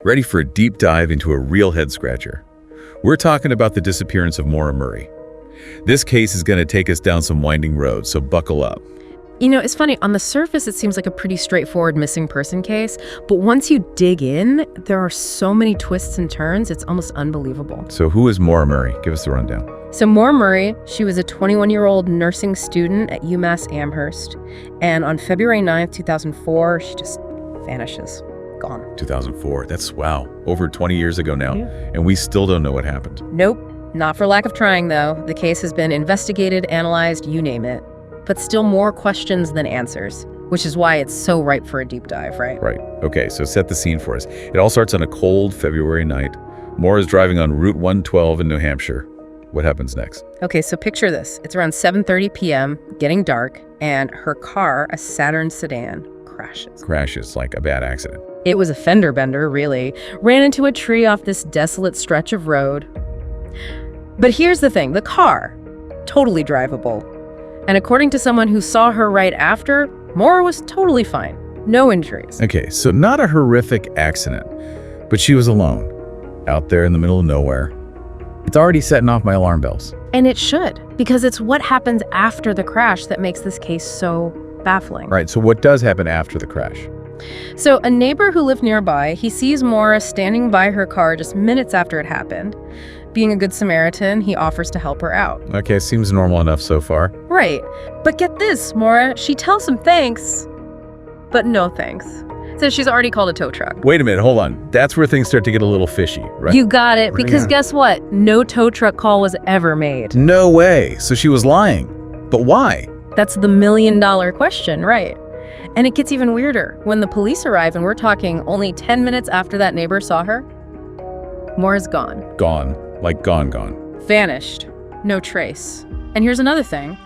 Ready for a deep dive into a real head-scratcher? We're talking about the disappearance of Maura Murray. This case is going to take us down some winding roads, so buckle up. You know, it's funny, on the surface it seems like a pretty straightforward missing person case, but once you dig in, there are so many twists and turns, it's almost unbelievable. So who is Maura Murray? Give us the rundown. So Maura Murray, she was a 21-year-old nursing student at UMass Amherst, and on February 9th, 2004, she just vanishes. Gone. 2004, that's wow, over 20 years ago now, Yeah. and we still don't know what happened. Nope, not for lack of trying though. The case has been investigated, analyzed, you name it, but still more questions than answers, which is why it's so ripe for a deep dive, right? Right, okay, so set the scene for us. It all starts on a cold February night. Maura's driving on Route 112 in New Hampshire. What happens next? Okay, so picture this. It's around 7:30 p.m., getting dark, and her car, a Saturn sedan, crashes. Crashes, like a bad accident. It was a fender bender, really. Ran into a tree off this desolate stretch of road. But here's the thing, the car, totally drivable. And according to someone who saw her right after, Maura was totally fine. No injuries. Okay, so not a horrific accident, but she was alone, out there in the middle of nowhere. It's already setting off my alarm bells. And it should, because it's what happens after the crash that makes this case so baffling. Right, so what does happen after the crash? So a neighbor who lived nearby, he sees Maura standing by her car just minutes after it happened. Being a good Samaritan, he offers to help her out. Okay, seems normal enough so far. Right. But get this, Maura, she tells him thanks, but no thanks. Says she's already called a tow truck. Wait a minute, hold on. That's where things start to get a little fishy, right? You got it, because Yeah. guess what? No tow truck call was ever made. No way. So she was lying. But why? That's the million-dollar question, right? And it gets even weirder. When the police arrive, and we're talking only 10 minutes after that neighbor saw her, Maura's gone. Gone. Like gone. Vanished. No trace. And here's another thing.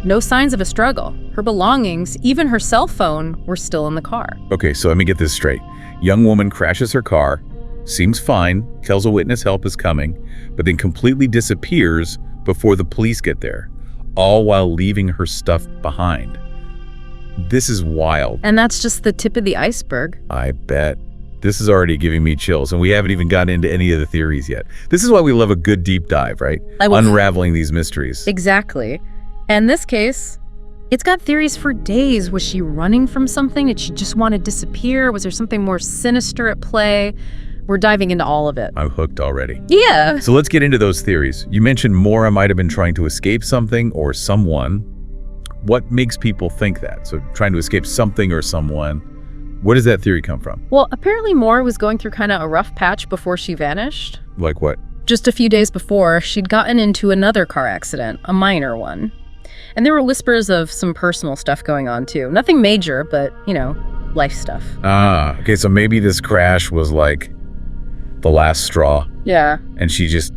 No signs of a struggle. Her belongings, even her cell phone, were still in the car. Okay, so let me get this straight. Young woman crashes her car, seems fine, tells a witness help is coming, but then completely disappears before the police get there, all while leaving her stuff behind. This is wild. And that's just the tip of the iceberg. I bet. This is already giving me chills, and we haven't even gotten into any of the theories yet. This is why we love a good deep dive, right? Unraveling these mysteries. Exactly. And this case, it's got theories for days. Was she running from something? Did she just want to disappear? Was there something more sinister at play? We're diving into all of it. I'm hooked already. Yeah. So let's get into those theories. You mentioned Maura might have been trying to escape something or someone. What makes people think that? So trying to escape something or someone. Where does that theory come from? Well, apparently Maura was going through kind of a rough patch before she vanished. Like what? Just a few days before, she'd gotten into another car accident, a minor one. And there were whispers of some personal stuff going on too. Nothing major, but, you know, life stuff. Ah, okay, so maybe this crash was like the last straw. Yeah. And she just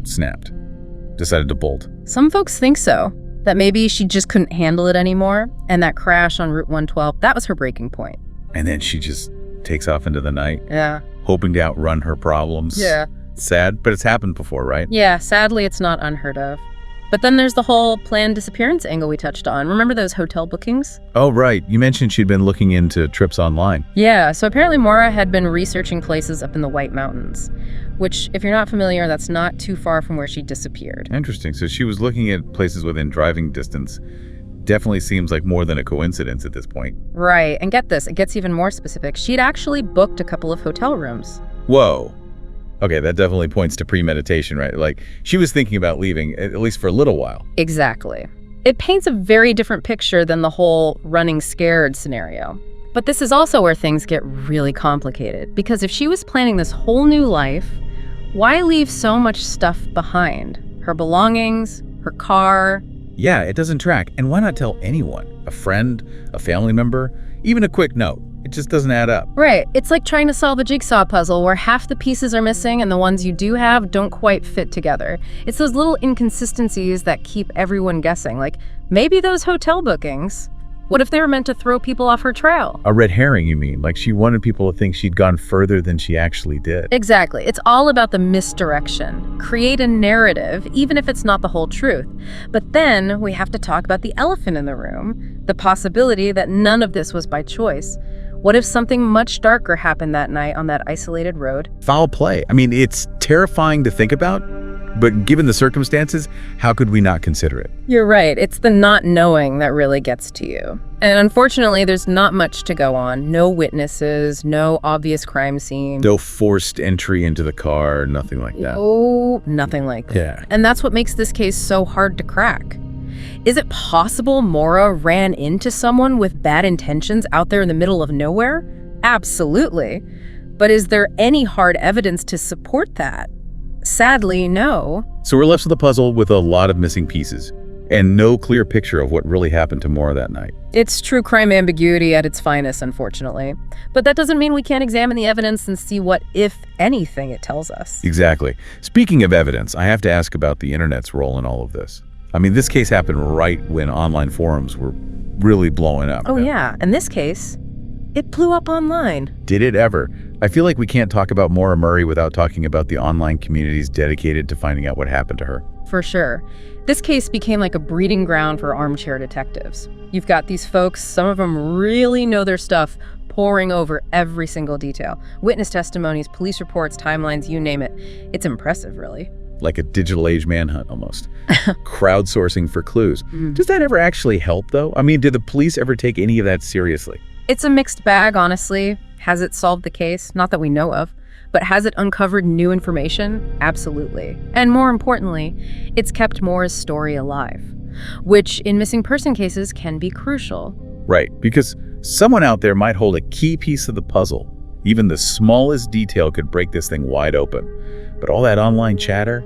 snapped, decided to bolt. Some folks think so, that maybe she just couldn't handle it anymore, and that crash on Route 112, that was her breaking point. And then she just takes off into the night, Yeah. hoping to outrun her problems. Yeah. Sad, but it's happened before, right? Yeah, sadly, it's not unheard of. But then there's the whole planned disappearance angle we touched on. Remember those hotel bookings? Oh, right. You mentioned she'd been looking into trips online. Yeah, so apparently Maura had been researching places up in the White Mountains, which, if you're not familiar, that's not too far from where she disappeared. Interesting. So she was looking at places within driving distance. Definitely seems like more than a coincidence at this point. Right, and get this, it gets even more specific. She'd actually booked a couple of hotel rooms. Whoa. Okay, that definitely points to premeditation, right? Like, she was thinking about leaving, at least for a little while. Exactly. It paints a very different picture than the whole running scared scenario. But this is also where things get really complicated, because if she was planning this whole new life, why leave so much stuff behind? Her belongings, her car. Yeah, it doesn't track. And why not tell anyone? A friend, a family member, even a quick note. It just doesn't add up. Right. It's like trying to solve a jigsaw puzzle where half the pieces are missing and the ones you do have don't quite fit together. It's those little inconsistencies that keep everyone guessing. Like, maybe those hotel bookings, what if they were meant to throw people off her trail? A red herring, you mean? Like she wanted people to think she'd gone further than she actually did. Exactly. It's all about the misdirection. Create a narrative, even if it's not the whole truth. But then we have to talk about the elephant in the room, the possibility that none of this was by choice. What if something much darker happened that night on that isolated road? Foul play. I mean, it's terrifying to think about, but given the circumstances, how could we not consider it? You're right. It's the not knowing that really gets to you. And unfortunately, there's not much to go on. No witnesses, no obvious crime scene. No forced entry into the car, nothing like that. Oh, nothing like that. Yeah. And that's what makes this case so hard to crack. Is it possible Maura ran into someone with bad intentions out there in the middle of nowhere? Absolutely. But is there any hard evidence to support that? Sadly, no. So we're left with a puzzle with a lot of missing pieces and no clear picture of what really happened to Maura that night. It's true crime ambiguity at its finest, unfortunately. But that doesn't mean we can't examine the evidence and see what, if anything, it tells us. Exactly. Speaking of evidence, I have to ask about the internet's role in all of this. I mean, this case happened right when online forums were really blowing up. Oh, yeah. In this case, it blew up online. Did it ever? I feel like we can't talk about Maura Murray without talking about the online communities dedicated to finding out what happened to her. For sure. This case became like a breeding ground for armchair detectives. You've got these folks, some of them really know their stuff, poring over every single detail. Witness testimonies, police reports, timelines, you name it. It's impressive, really. Like a digital age manhunt, almost. Crowdsourcing for clues. Does that ever actually help, though? I mean, did the police ever take any of that seriously? It's a mixed bag, honestly. Has it solved the case? Not that we know of. But has it uncovered new information? Absolutely. And more importantly, it's kept Maura's story alive, which in missing person cases can be crucial. Right, because someone out there might hold a key piece of the puzzle. Even the smallest detail could break this thing wide open. But all that online chatter,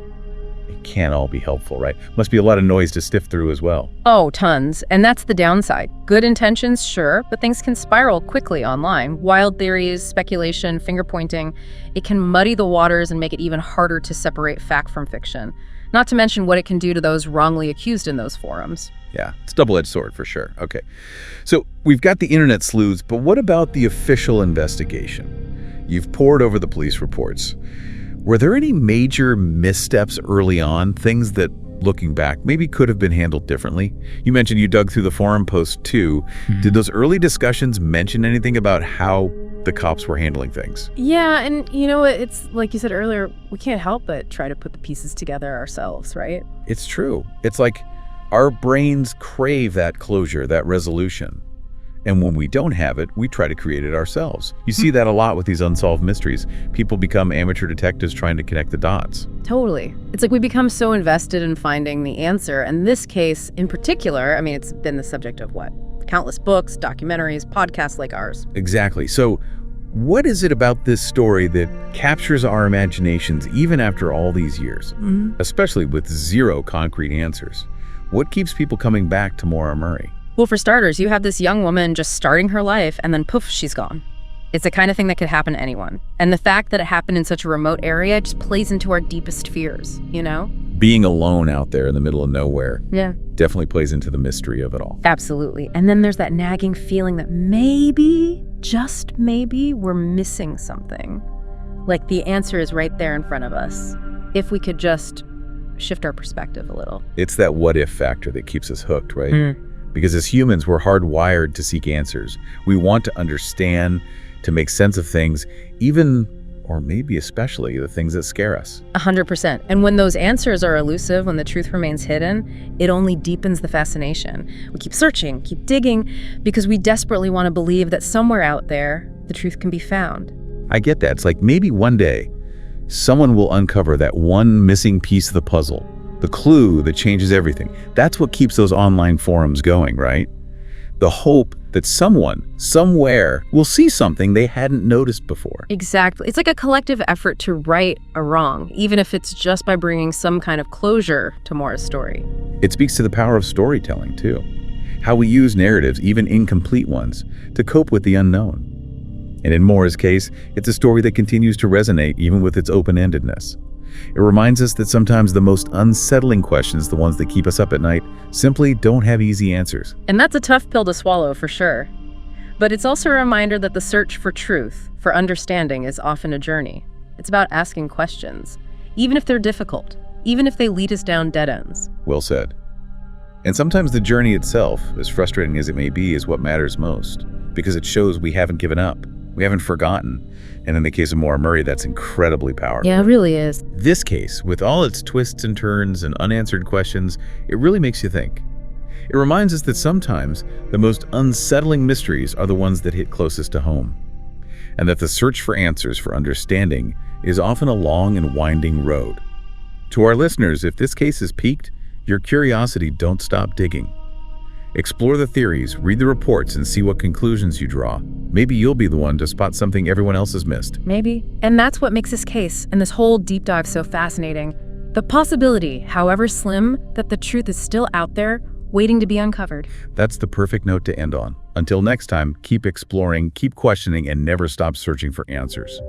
it can't all be helpful, right? Must be a lot of noise to sift through as well. Oh, tons. And that's the downside. Good intentions, sure, but things can spiral quickly online. Wild theories, speculation, finger-pointing. It can muddy the waters and make it even harder to separate fact from fiction. Not to mention what it can do to those wrongly accused in those forums. Yeah, it's a double-edged sword for sure. Okay, so we've got the internet sleuths, but what about the official investigation? You've pored over the police reports. Were there any major missteps early on, things that, looking back, maybe could have been handled differently? You mentioned you dug through the forum posts too. Did those early discussions mention anything about how the cops were handling things? Yeah, and you know, it's like you said earlier, we can't help but try to put the pieces together ourselves, right? It's true. It's like our brains crave that closure, that resolution. And when we don't have it, we try to create it ourselves. You see that a lot with these unsolved mysteries. People become amateur detectives trying to connect the dots. Totally. It's like we become so invested in finding the answer. And this case in particular, I mean, it's been the subject of what? Countless books, documentaries, podcasts like ours. Exactly. So what is it about this story that captures our imaginations even after all these years, especially with zero concrete answers? What keeps people coming back to Maura Murray? Well, for starters, you have this young woman just starting her life and then poof, she's gone. It's the kind of thing that could happen to anyone. And the fact that it happened in such a remote area just plays into our deepest fears, you know? Being alone out there in the middle of nowhere definitely plays into the mystery of it all. Absolutely. And then there's that nagging feeling that maybe, just maybe, we're missing something. Like the answer is right there in front of us. If we could just shift our perspective a little. It's that what if factor that keeps us hooked, right? Because as humans, we're hardwired to seek answers. We want to understand, to make sense of things, even, or maybe especially, the things that scare us. 100%. And when those answers are elusive, when the truth remains hidden, it only deepens the fascination. We keep searching, keep digging, because we desperately want to believe that somewhere out there, the truth can be found. I get that. It's like maybe one day, someone will uncover that one missing piece of the puzzle. The clue that changes everything. That's what keeps those online forums going, right? The hope that someone, somewhere, will see something they hadn't noticed before. Exactly. It's like a collective effort to right a wrong, even if it's just by bringing some kind of closure to Maura's story. It speaks to the power of storytelling, too. How we use narratives, even incomplete ones, to cope with the unknown. And in Maura's case, it's a story that continues to resonate even with its open-endedness. It reminds us that sometimes the most unsettling questions, the ones that keep us up at night, simply don't have easy answers. And that's a tough pill to swallow, for sure. But it's also a reminder that the search for truth, for understanding, is often a journey. It's about asking questions, even if they're difficult, even if they lead us down dead ends. Well said. And sometimes the journey itself, as frustrating as it may be, is what matters most. because it shows we haven't given up. We haven't forgotten. And in the case of Maura Murray, that's incredibly powerful. Yeah, it really is. This case, with all its twists and turns and unanswered questions, it really makes you think. It reminds us that sometimes the most unsettling mysteries are the ones that hit closest to home, and that the search for answers, for understanding, is often a long and winding road. To our listeners, if this case has piqued your curiosity, don't stop digging. Explore the theories, read the reports, and see what conclusions you draw. Maybe you'll be the one to spot something everyone else has missed. Maybe. And that's what makes this case and this whole deep dive so fascinating. The possibility, however slim, that the truth is still out there, waiting to be uncovered. That's the perfect note to end on. Until next time, keep exploring, keep questioning, and never stop searching for answers.